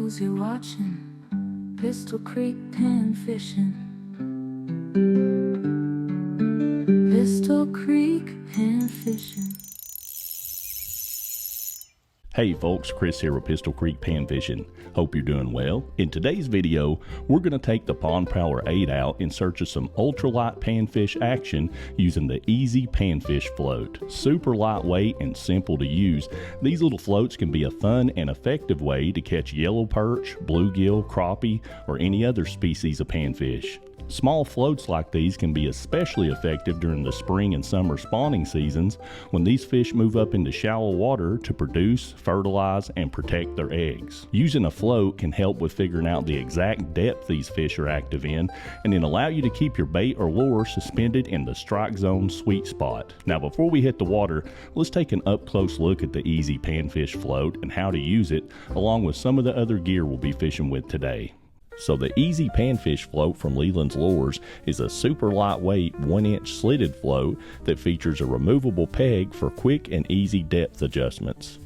knows you're watching. Pistol Creek Panfishing. Pistol Creek Panfishing. Hey folks, Chris here with Pistol Creek Panfishing. Hope you're doing well. In today's video, we're going to take the Pond Prowler 8 out in search of some ultralight panfish action using the E-Z Panfish Float. Super lightweight and simple to use, these little floats can be a fun and effective way to catch yellow perch, bluegill, crappie, or any other species of panfish. Small floats like these can be especially effective during the spring and summer spawning seasons when these fish move up into shallow water to produce, fertilize, and protect their eggs. Using a float can help with figuring out the exact depth these fish are active in and then allow you to keep your bait or lure suspended in the strike zone sweet spot. Now before we hit the water, let's take an up close look at the E-Z Panfish Float and how to use it along with some of the other gear we'll be fishing with today. So the E-Z Panfish Float from Leland's Lures is a super lightweight 1-inch slitted float that features a removable peg for quick and easy depth adjustments.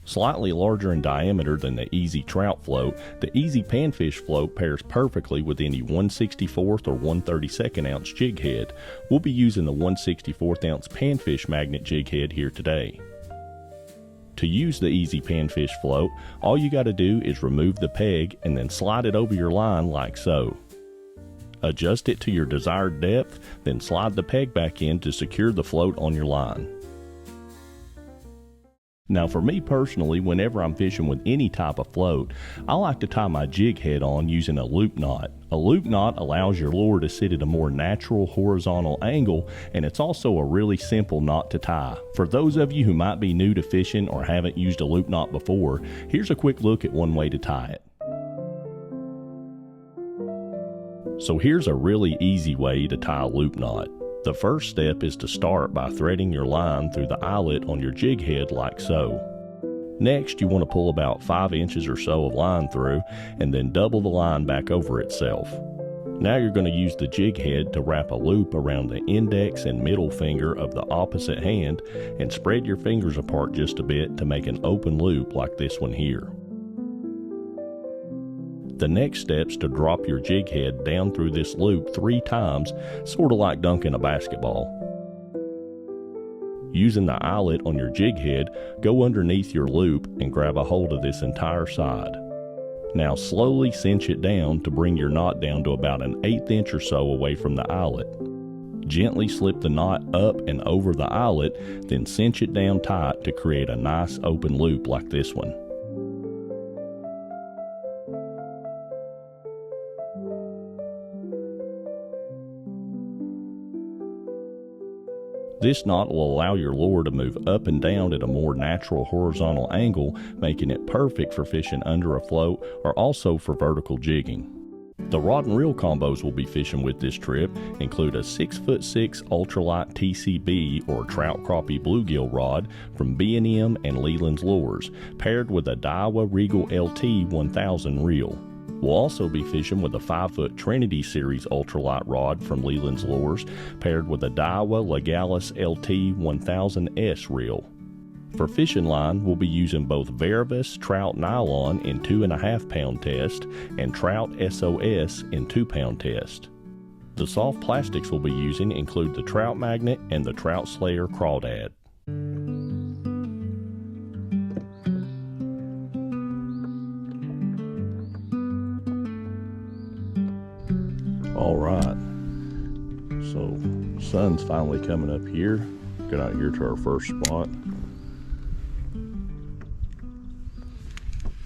Slightly larger in diameter than the E-Z Trout Float, the E-Z Panfish Float pairs perfectly with any 1/64 or 1/32 ounce jig head. We'll be using the 1/64 ounce Panfish Magnet Jig Head here today. To use the E-Z Panfish Float, all you got to do is remove the peg and then slide it over your line like so. Adjust it to your desired depth, then slide the peg back in to secure the float on your line. Now for me personally, whenever I'm fishing with any type of float, I like to tie my jig head on using a loop knot. A loop knot allows your lure to sit at a more natural horizontal angle, and it's also a really simple knot to tie. For those of you who might be new to fishing or haven't used a loop knot before, here's a quick look at one way to tie it. So here's a really easy way to tie a loop knot. The first step is to start by threading your line through the eyelet on your jig head like so. Next, you want to pull about 5 inches or so of line through and then double the line back over itself. Now you're going to use the jig head to wrap a loop around the index and middle finger of the opposite hand and spread your fingers apart just a bit to make an open loop like this one here. The next step's to drop your jig head down through this loop 3 times, sort of like dunking a basketball. Using the eyelet on your jig head, go underneath your loop and grab a hold of this entire side. Now slowly cinch it down to bring your knot down to about an 1/8 inch or so away from the eyelet. Gently slip the knot up and over the eyelet, then cinch it down tight to create a nice open loop like this one. This knot will allow your lure to move up and down at a more natural horizontal angle, making it perfect for fishing under a float or also for vertical jigging. The rod and reel combos we'll be fishing with this trip include a 6'6" ultralight TCB or trout crappie bluegill rod from B&M and Leland's Lures, paired with a Daiwa Revros LT 1000 reel. We'll also be fishing with a 5-foot Trinity series ultralight rod from Leland's Lures, paired with a Daiwa LT 1000S reel. For fishing line, we'll be using both Revros Trout Nylon in 2.5 pound test and Trout SOS in 2 pound test. The soft plastics we'll be using include the Trout Magnet and the Trout Slayer Crawdad. All right, so sun's finally coming up here. Get out here to our first spot.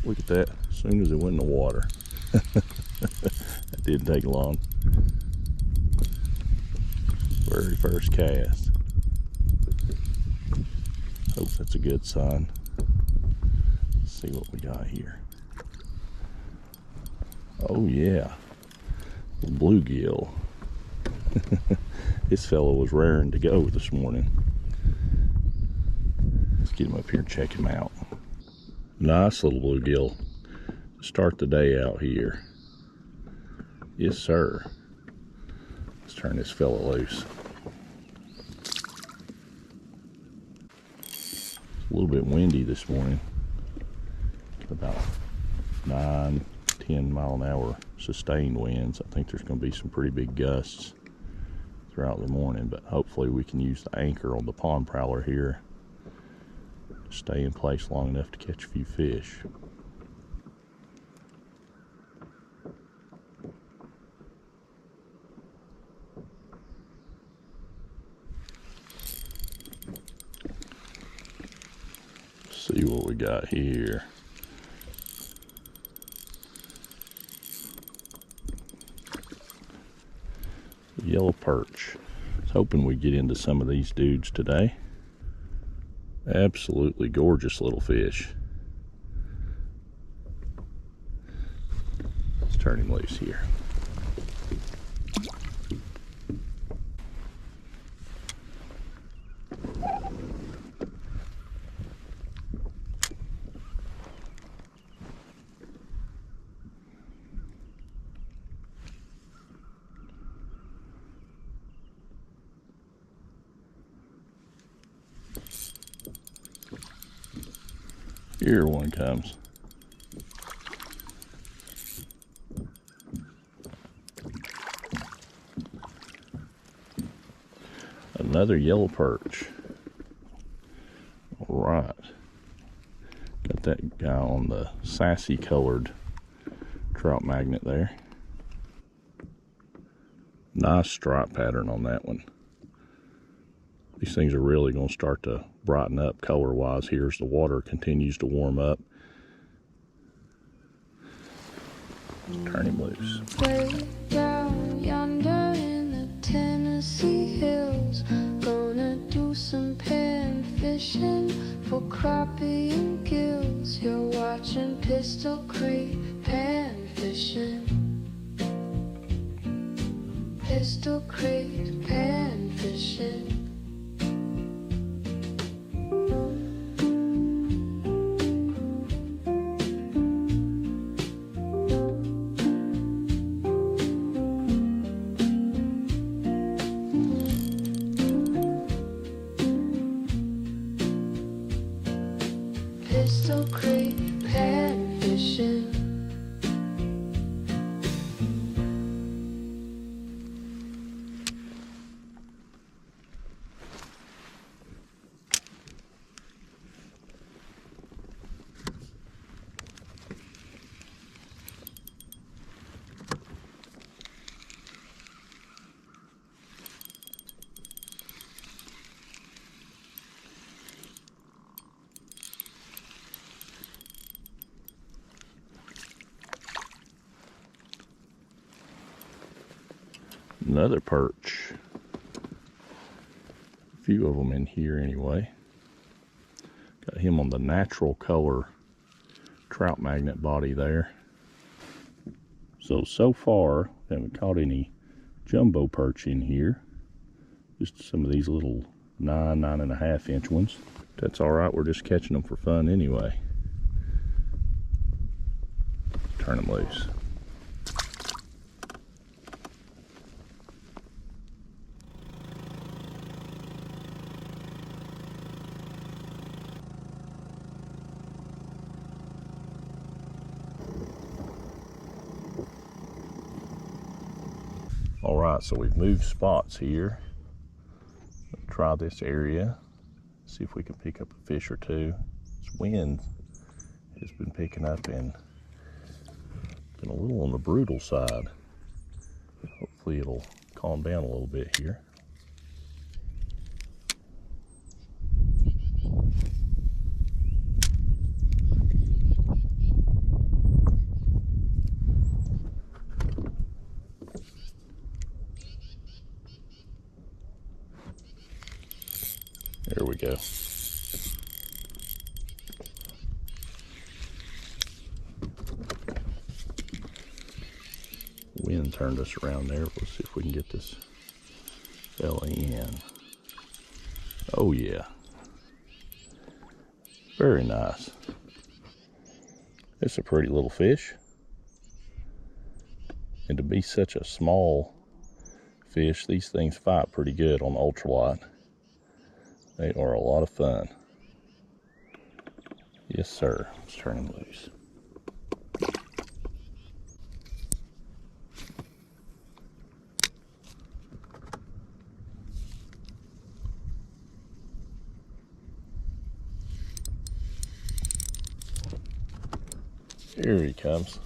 Look at that, as soon as it went in the water. That didn't take long. Very first cast. Hope that's a good sign. Let's see what we got here. Oh yeah. Bluegill. This fellow was raring to go this morning. Let's get him up here and check him out. Nice little bluegill. Start the day out here. Yes, sir. Let's turn this fella loose. It's a little bit windy this morning. About 9, 10 mile an hour sustained winds. I think there's going to be some pretty big gusts throughout the morning, but hopefully we can use the anchor on the pond prowler here to stay in place long enough to catch a few fish. See what we got here. Yellow perch. I was hoping we'd get into some of these dudes today. Absolutely gorgeous little fish. Let's turn him loose here. Here one comes. Another yellow perch. All right. Got that guy on the sassy colored trout magnet there. Nice stripe pattern on that one. These things are really going to start to brighten up color wise here as the water continues to warm up. Turn him loose. Way down yonder in the Tennessee hills, gonna do some pan fishing for crappie and gills. You're watching Pistol Creek pan fishing. Pistol Creek pan fishing. Pistol Creek pan fishing. Another perch. A few of them in here anyway. Got him on the natural color trout magnet body there. So far, haven't caught any jumbo perch in here. Just some of these little 9.5 inch ones. That's all right, we're just catching them for fun anyway. Turn them loose. All right, so we've moved spots here. Try this area, see if we can pick up a fish or two. This wind has been picking up and been a little on the brutal side. Hopefully it'll calm down a little bit here. There we go. Wind turned us around there. Let's see if we can get this fella in. Oh yeah. Very nice. It's a pretty little fish. And to be such a small fish, these things fight pretty good on ultralight. They are a lot of fun. Yes, sir. Let's turn him loose. Here he comes.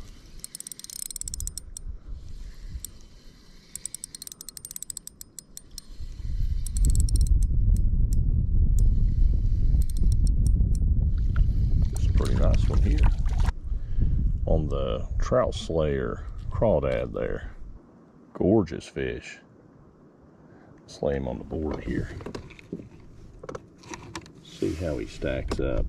It's a pretty nice one here. On the Trout Slayer crawdad there. Gorgeous fish. Let's lay him on the board here. See how he stacks up.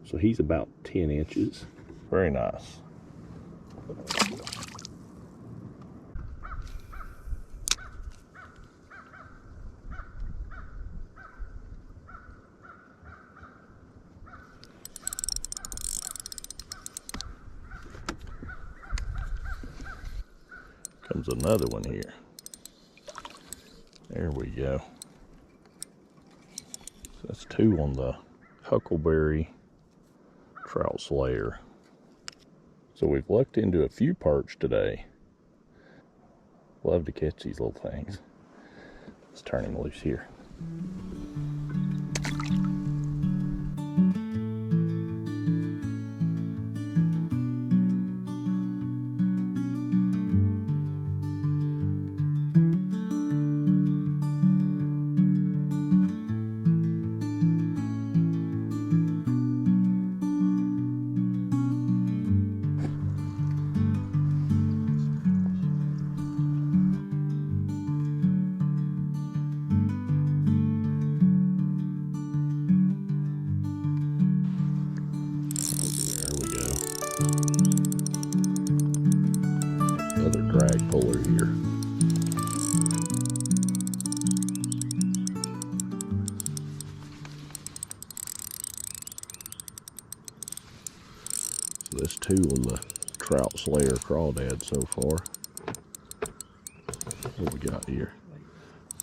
So he's about 10 inches. Very nice. Comes another one here. There we go. So that's two on the Huckleberry Trout Slayer. So we've lucked into a few perch today. Love to catch these little things. Let's turn him loose here. Another drag puller here. So that's two on the Trout Slayer crawdad so far. What we got here?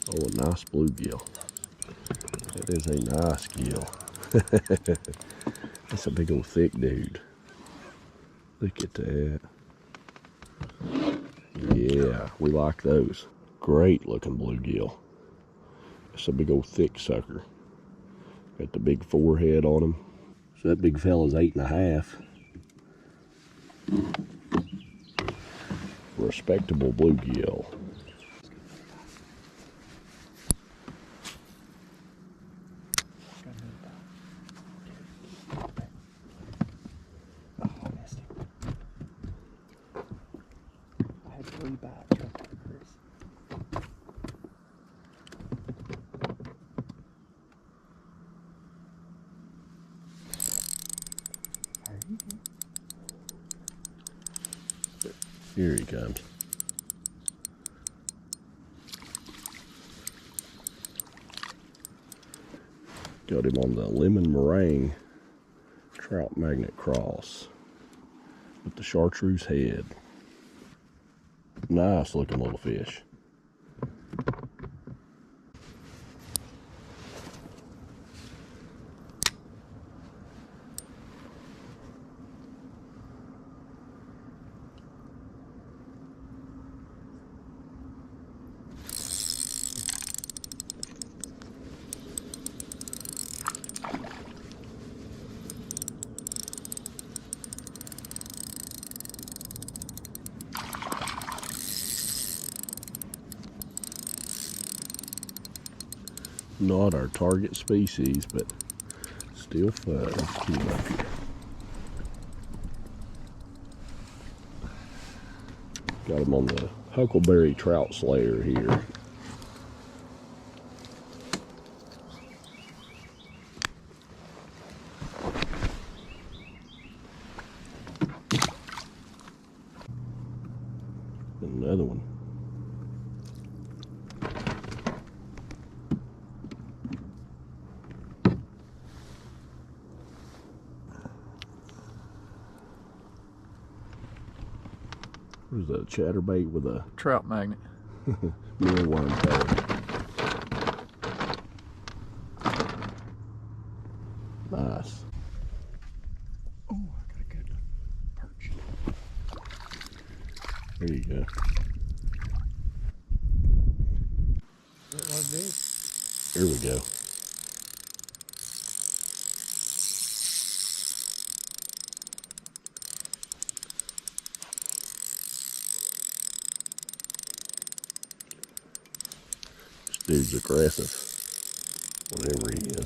Oh, a nice bluegill. That is a nice gill. That's a big old thick dude. Look at that. Yeah, we like those. Great looking bluegill. It's a big old thick sucker. Got the big forehead on him. So that big fella's 8.5. Respectable bluegill. Here he comes. Got him on the lemon meringue trout magnet cross with the chartreuse head. Nice looking little fish. Not our target species, but still fun. Let's keep him up here. Got him on the Huckleberry Trout Slayer here. Another one. What is that, chatterbait with a trout magnet? mealworm color. Nice. Oh, I got a good perch. There you go. That was big. Here we go. Dude's aggressive, whatever he is.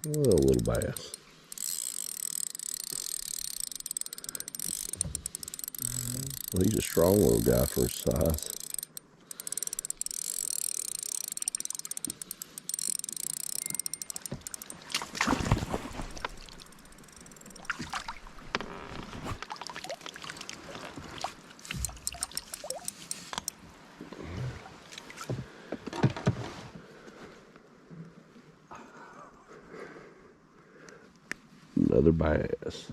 Oh, a little bass. Well, he's a strong little guy for his size. Another bass.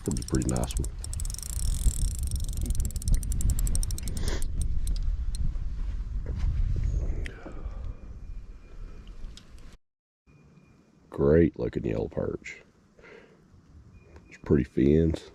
That's a pretty nice one. Great looking yellow perch. It's pretty fins.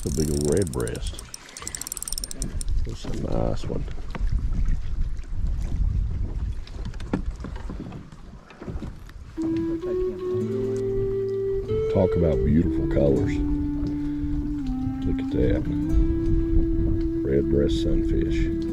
A big old red breast. That's a nice one. Talk about beautiful colors. Look at that. Red breast sunfish.